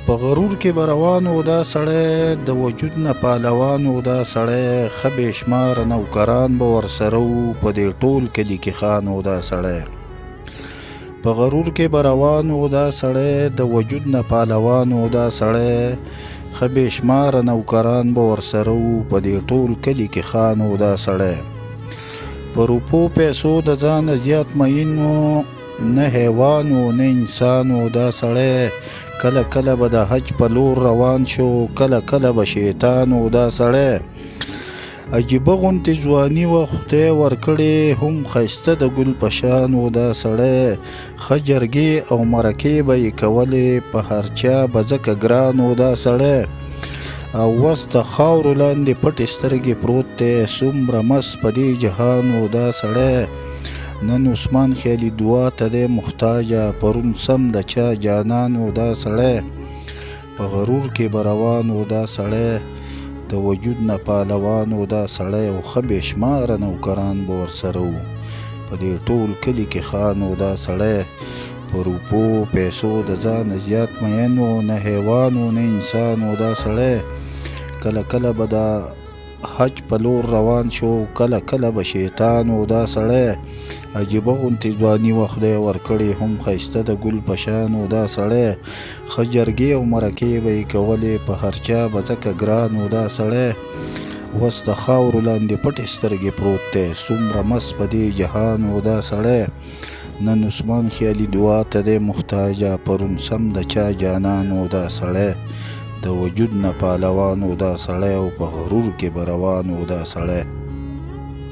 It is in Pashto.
په غرور کې به روان و دا سړی، د وجود نه پهلوان و دا سړی، ښه بې شماره نوکران به ورسره وو، په دې ټول کلي کې خان و دا سړی. په غرور کې به روان و دا سړی، د وجود نه پهلوان و دا سړی، ښه بې شماره نوکران به ورسره وو، په دې ټول کلي کې خان و دا سړی. په روپو پیسو د ځانه زیات مین و، نه حیوان و نه انسان و دا سړی، کله کله به د حج په لور روان شو، کله کله به شیطان و دا سړی. عجیبه غوندې ځواني وه خدای ورکړې، هم ښایسته د ګل په شان و دا سړی، ښه جرګې او مرکې به یې کولې، په هر چا به ځکه ګران و دا سړی. او وس د خاورو لاندې پټې سترګې پروت دی، څومره مست په دې جهان و دا سړی. نن عثمان خیالي دعا ته دی محتاجه، پرون سم د چا جانان و دا سړی. په غرور کې به روان و دا سړی، د وجود نه پهلوان و دا سړی، او ښه بې شماره نوکران به ورسره وو، په دې ټول کلي کې خان و دا سړی. په روپو پیسو د ځانه زیات مین و، نه حیوان و نه انسان و دا سړی، کله کله به د حج په لور روان شو، کله کله به شیطان و دا سړی. عجیبه غوندې ځواني وه خدای ورکړې، هم ښایسته د ګل په شان و دا سړی، ښه جرګې او مرکې به یې کولې، په هر چا به ځکه ګران و دا سړی. اوس د خاورو لاندې پټې سترګې پروت دی، څومره مست په دې جهان و دا سړی. نن عثمان خیالي دعا ته دی محتاجه، پرون سم د چا جانان و دا سړی. د وجود نه پهلوان و دا سړی، او په غرور کې به روان و دا سړی.